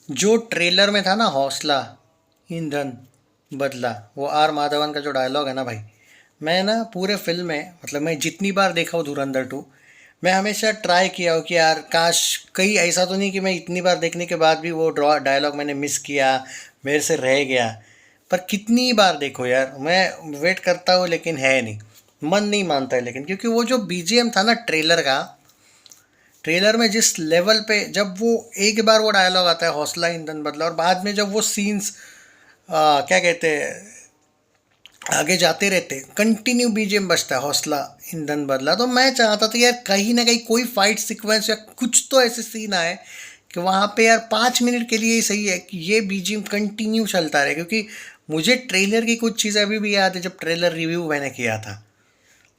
जो ट्रेलर में था ना, हौसला ईंधन बदला, वो आर माधवन का जो डायलॉग है ना भाई, मैं ना पूरे फिल्म में, मतलब मैं जितनी बार देखा हूँ धुरंधर टू, मैं हमेशा ट्राई किया हूँ कि यार काश, कहीं ऐसा तो नहीं कि मैं इतनी बार देखने के बाद भी वो ड्रॉ डायलॉग मैंने मिस किया, मेरे से रह गया। पर कितनी बार देखो यार, मैं वेट करता हूँ लेकिन है नहीं, मन नहीं मानता है। लेकिन क्योंकि वो जो बीजीएम था ना ट्रेलर का, ट्रेलर में जिस लेवल पे जब वो एक बार वो डायलॉग आता है हौसला ईंधन बदला, और बाद में जब वो सीन्स क्या कहते हैं, आगे जाते रहते कंटिन्यू बीजीएम बजता है हौसला ईंधन बदला, तो मैं चाहता था यार कहीं ना कहीं कोई फाइट सीक्वेंस या कुछ तो ऐसे सीन आए कि वहाँ पे यार 5 मिनट के लिए ही सही है कि ये बीजीएम कंटिन्यू चलता रहे। क्योंकि मुझे ट्रेलर की कुछ चीज़ें अभी भी याद है जब ट्रेलर रिव्यू मैंने किया था।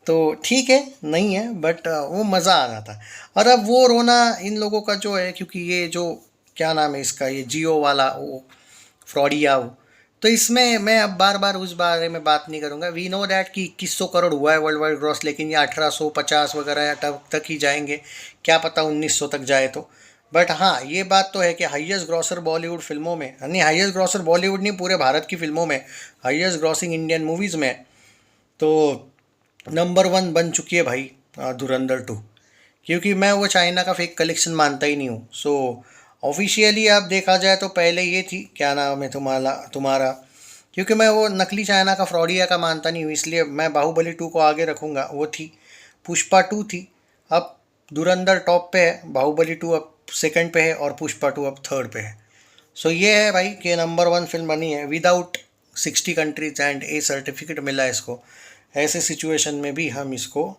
तो ठीक है, नहीं है, बट वो मज़ा आ जाता है। और अब वो रोना इन लोगों का जो है, क्योंकि ये जो क्या नाम है इसका, ये जियो वाला वो फ्रॉडिया वो, तो इसमें मैं अब बार बार उस बारे में बात नहीं करूंगा। वी नो दैट कि 2100 करोड़ हुआ है वर्ल्ड वाइड ग्रॉस, लेकिन ये 1850 वगैरह तक ही जाएंगे, क्या पता 1900 तक जाए तो। बट हाँ, ये बात तो है कि हाईएस्ट ग्रॉसर बॉलीवुड फिल्मों में, नहीं हाईएस्ट ग्रॉसर बॉलीवुड नहीं, पूरे भारत की फिल्मों में हाईएस्ट ग्रॉसिंग इंडियन मूवीज़ में, तो नंबर वन बन चुकी है भाई धुरंधर टू। क्योंकि मैं वो चाइना का फेक कलेक्शन मानता ही नहीं हूँ। सो ऑफिशियली आप देखा जाए तो पहले ये थी, क्या नाम है तुम्हारा तुम्हारा, क्योंकि मैं वो नकली चाइना का फ्रॉडिया का मानता नहीं हूँ, इसलिए मैं बाहुबली टू को आगे रखूँगा। वो थी, पुष्पा टू थी, अब धुरंधर टॉप पे है, बाहुबली टू अब सेकंड पे है, और पुष्पा टू अब थर्ड पे है। सो ये है भाई कि नंबर वन फिल्म बनी है without 60 countries and A certificate मिला है इसको। ऐसे सिचुएशन में भी हम इसको,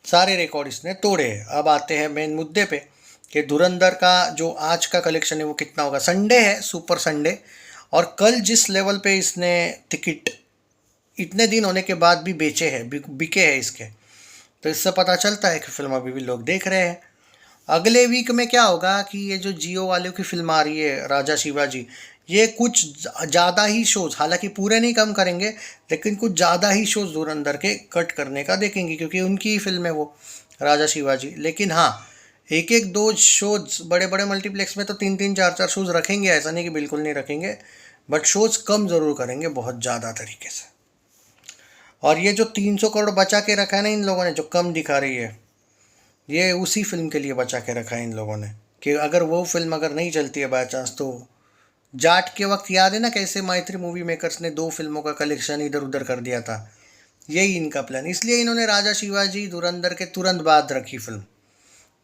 सारे रिकॉर्ड इसने तोड़े हैं। अब आते हैं मेन मुद्दे पे कि धुरंधर का जो आज का कलेक्शन है वो कितना होगा। संडे है, सुपर संडे, और कल जिस लेवल पे इसने टिकट इतने दिन होने के बाद भी बेचे हैं, बिके हैं इसके, तो इससे पता चलता है कि फिल्म अभी भी लोग देख रहे हैं। अगले वीक में क्या होगा कि ये जो जियो वालों की फिल्म आ रही है राजा शिवाजी, ये कुछ ज़्यादा ही शोज, हालांकि पूरे नहीं कम करेंगे, लेकिन कुछ ज़्यादा ही शोज धुरंधर के कट करने का देखेंगे, क्योंकि उनकी ही फिल्म है वो राजा शिवाजी। लेकिन हाँ, एक एक दो शोज बड़े बड़े मल्टीप्लेक्स में तो तीन तीन चार चार शोज रखेंगे, ऐसा नहीं कि बिल्कुल नहीं रखेंगे, बट शोज कम ज़रूर करेंगे बहुत ज़्यादा तरीके से। और ये जो 300 करोड़ बचा के रखा है ना इन लोगों ने, जो कम दिखा रही है, ये उसी फिल्म के लिए बचा के रखा है इन लोगों ने, कि अगर वो फिल्म अगर नहीं चलती है बाय चांस तो, जाट के वक्त याद है ना कैसे मैत्री मूवी मेकर्स ने दो फिल्मों का कलेक्शन इधर उधर कर दिया था। यही इनका प्लान, इसलिए इन्होंने राजा शिवाजी धुरंधर के तुरंत बाद रखी फिल्म।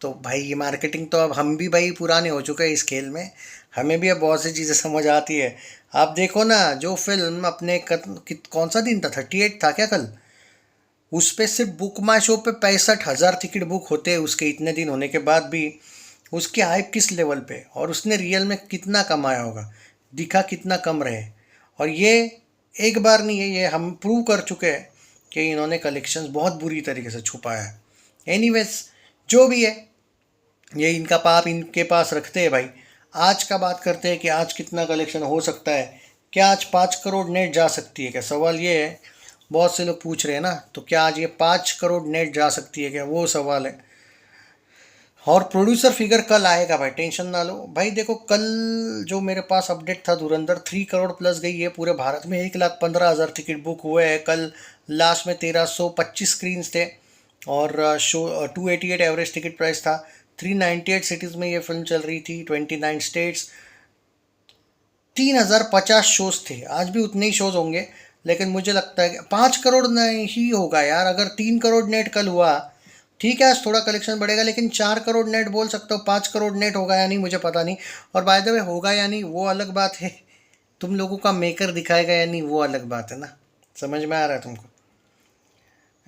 तो भाई ये मार्केटिंग, तो अब हम भी भाई पुराने हो चुके हैं इस खेल में, हमें भी अब बहुत सी चीज़ें समझ आती है। आप देखो ना, जो फिल्म अपने कौन सा दिन था, 38 था क्या कल, उस पे सिर्फ बुक माई शो पे 65,000 टिकट बुक होते हैं उसके इतने दिन होने के बाद भी। उसकी हाइप किस लेवल पे, और उसने रियल में कितना कमाया होगा, दिखा कितना कम रहे। और ये एक बार नहीं है, ये हम प्रूव कर चुके हैं कि इन्होंने कलेक्शंस बहुत बुरी तरीके से छुपाया है। एनीवेज, जो भी है, ये इनका पाप इनके पास रखते हैं भाई। आज का बात करते हैं कि आज कितना कलेक्शन हो सकता है। क्या आज 5 करोड़ नेट जा सकती है क्या, सवाल ये है। बहुत से लोग पूछ रहे हैं ना, तो क्या आज ये 5 करोड़ नेट जा सकती है क्या, वो सवाल है। और प्रोड्यूसर फिगर कल आएगा भाई, टेंशन ना लो भाई। देखो कल जो मेरे पास अपडेट था, धुरंधर 3 करोड़ प्लस गई है पूरे भारत में, 1,15,000 टिकट बुक हुए हैं कल। लास्ट में 1325 स्क्रीन थे, और शो 288 एवरेज टिकट प्राइस था। 398 सिटीज़ में ये फिल्म चल रही थी, 29 स्टेट्स। 3,050 शोज थे, आज भी उतने ही शोज होंगे। लेकिन मुझे लगता है कि 5 करोड़ नहीं ही होगा यार। अगर 3 करोड़ नेट कल हुआ, ठीक है आज थोड़ा कलेक्शन बढ़ेगा, लेकिन 4 करोड़ नेट बोल सकते हो, 5 करोड़ नेट होगा या नहीं मुझे पता नहीं। और बाय द वे, होगा या नहीं वो अलग बात है, तुम लोगों का मेकर दिखाएगा या नहीं वो अलग बात है ना। समझ में आ रहा है तुमको।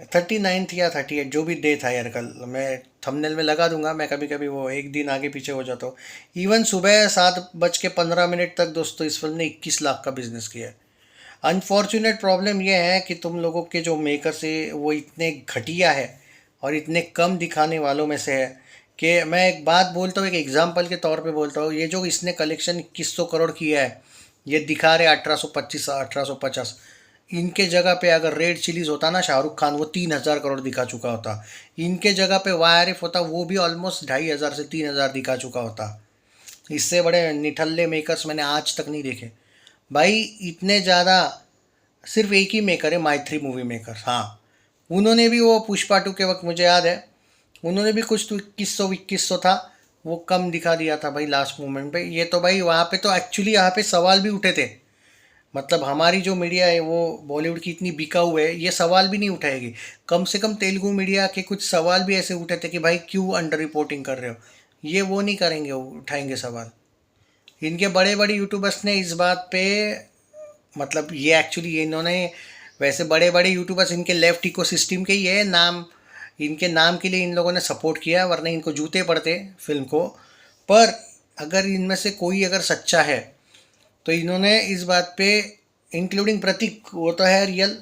39 या 38 जो भी डे था यार कल, मैं थंबनेल में लगा दूंगा। मैं कभी कभी वो एक दिन आगे पीछे हो जाता हूँ। इवन सुबह 7:15 तक दोस्तों इस फिल्म ने 21 लाख का बिजनेस किया है। अनफॉर्चुनेट प्रॉब्लम यह है कि तुम लोगों के जो मेकर से वो इतने घटिया है, और इतने कम दिखाने वालों में से है, कि मैं एक बात बोलता हूँ, एक एग्जांपल के तौर पे बोलता हूँ, ये जो इसने कलेक्शन 2100 करोड़ किया है, ये दिखा रहे 1825 1850। इनके जगह पे अगर रेड चिलीज होता ना शाहरुख खान, वो 3,000 करोड़ दिखा चुका होता। इनके जगह पे वाईआरएफ होता, वो भी ऑलमोस्ट 2,500 से 3,000 दिखा चुका होता। इससे बड़े निठल्ले मेकर्स मैंने आज तक नहीं देखे भाई। इतने ज़्यादा, सिर्फ एक ही मेकर है, माइथ्री मूवी मेकर। हाँ, उन्होंने भी वो पुष्पा 2 के वक्त मुझे याद है, उन्होंने भी कुछ तो 2100 था, वो कम दिखा दिया था भाई लास्ट मोमेंट पे। ये तो भाई वहाँ पे तो एक्चुअली यहाँ पे सवाल भी उठे थे, मतलब हमारी जो मीडिया है वो बॉलीवुड की इतनी बिकाऊ है, ये सवाल भी नहीं उठाएगी। कम से कम तेलुगु मीडिया के कुछ सवाल भी ऐसे उठे थे कि भाई क्यों अंडर रिपोर्टिंग कर रहे हो, ये वो नहीं करेंगे, उठाएंगे सवाल। इनके बड़े बड़े यूट्यूबर्स ने इस बात पे, मतलब ये एक्चुअली ये इन्होंने, वैसे बड़े बड़े यूट्यूबर्स इनके लेफ्ट इकोसिस्टम के ही है, नाम इनके नाम के लिए इन लोगों ने सपोर्ट किया, वरना इनको जूते पड़ते फिल्म को। पर अगर इनमें से कोई अगर सच्चा है तो इन्होंने इस बात पे, इंक्लूडिंग प्रतीक, वो तो है रियल,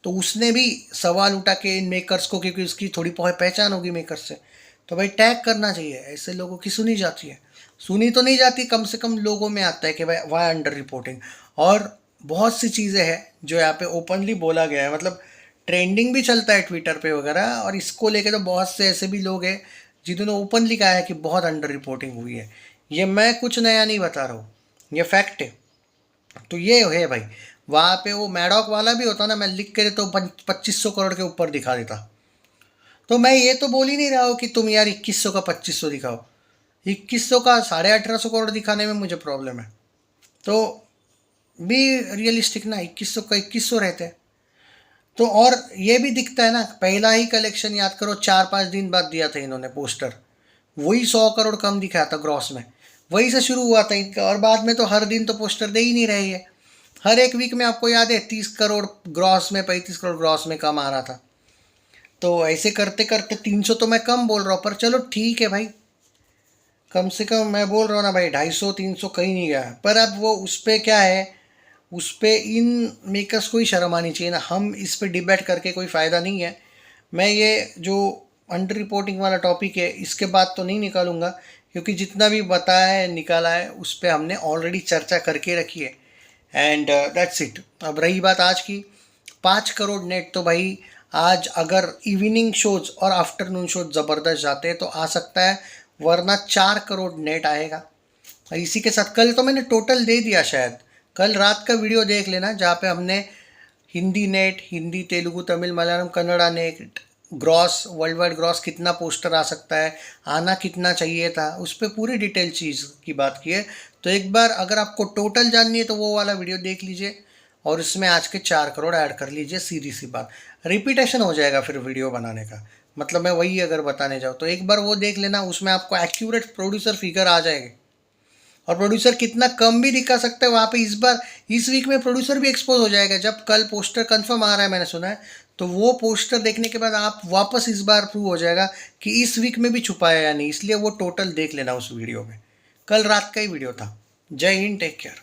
तो उसने भी सवाल उठा के इन मेकर्स को, क्योंकि उसकी थोड़ी पहचान होगी मेकर्स से, तो भाई टैग करना चाहिए। ऐसे लोगों की सुनी जाती है, सुनी तो नहीं जाती, कम से कम लोगों में आता है कि भाई वाई अंडर रिपोर्टिंग। और बहुत सी चीज़ें हैं जो यहाँ पे ओपनली बोला गया है, मतलब ट्रेंडिंग भी चलता है ट्विटर पे वगैरह, और इसको लेके तो बहुत से ऐसे भी लोग हैं जिन्होंने ओपनली कहा है कि बहुत अंडर रिपोर्टिंग हुई है। ये मैं कुछ नया नहीं बता रहा हूँ, ये फैक्ट है। तो ये है भाई, वहाँ पे वो मैडॉक वाला भी होता ना, मैं लिख के तो 2500 करोड़ के ऊपर दिखा देता। तो मैं ये तो बोल ही नहीं रहा हूँ कि तुम यार 2100 का 2500 दिखाओ, 2100 का 1850 करोड़ दिखाने में मुझे प्रॉब्लम है। तो भी रियलिस्टिक ना, 2100 का 2100 रहते हैं। तो और ये भी दिखता है ना, पहला ही कलेक्शन याद करो, 4-5 दिन बाद दिया था इन्होंने पोस्टर, वही 100 करोड़ कम दिखाया था ग्रॉस में, वही से शुरू हुआ था इनका। और बाद में तो हर दिन तो पोस्टर दे ही नहीं रहे है, हर एक वीक में आपको याद है 30 करोड़ ग्रॉस में, 35 करोड़ ग्रॉस में कम आ रहा था। तो ऐसे करते करते 300 तो मैं कम बोल रहा हूँ, पर चलो ठीक है भाई, कम से कम मैं बोल रहा हूँ ना भाई, 250-300 कहीं नहीं गया। पर अब वो उस पर क्या है, उस पर इन मेकर्स को ही शर्म आनी चाहिए ना, हम इस पर डिबेट करके कोई फ़ायदा नहीं है। मैं ये जो अंडर रिपोर्टिंग वाला टॉपिक है इसके बाद तो नहीं निकालूंगा, क्योंकि जितना भी बताया है निकाला है उस पर हमने ऑलरेडी चर्चा करके रखी है, एंड दैट्स इट। अब रही बात आज की, 5 करोड़ नेट तो भाई, आज अगर इवनिंग शोज और आफ्टरनून शोज ज़बरदस्त जाते हैं तो आ सकता है, वरना 4 करोड़ नेट आएगा। और इसी के साथ कल तो मैंने टोटल दे दिया शायद, कल रात का वीडियो देख लेना जहाँ पे हमने Hindi net, Hindi Telugu Tamil Malayalam Kannada net, gross world wide gross कितना पोस्टर आ सकता है, आना कितना चाहिए था, उस पर पूरी डिटेल चीज़ की बात की है। तो एक बार अगर आपको टोटल जाननी है तो वो वाला वीडियो देख लीजिए, और इसमें आज के 4 करोड़ ऐड कर लीजिए। सीधी सी बात, रिपीटेशन हो जाएगा फिर वीडियो बनाने का, मतलब मैं वही अगर बताने जाऊँ तो एक बार वो देख लेना, उसमें आपको एक्यूरेट प्रोड्यूसर फिगर आ जाएंगे। और प्रोड्यूसर कितना कम भी दिखा सकता है वहाँ पे, इस बार इस वीक में प्रोड्यूसर भी एक्सपोज हो जाएगा। जब कल पोस्टर कंफर्म आ रहा है मैंने सुना है, तो वो पोस्टर देखने के बाद आप वापस इस बार प्रूव हो जाएगा कि इस वीक में भी छुपाया या नहीं, इसलिए वो टोटल देख लेना उस वीडियो में। कल रात का ही वीडियो था। जय हिंद, टेक केयर।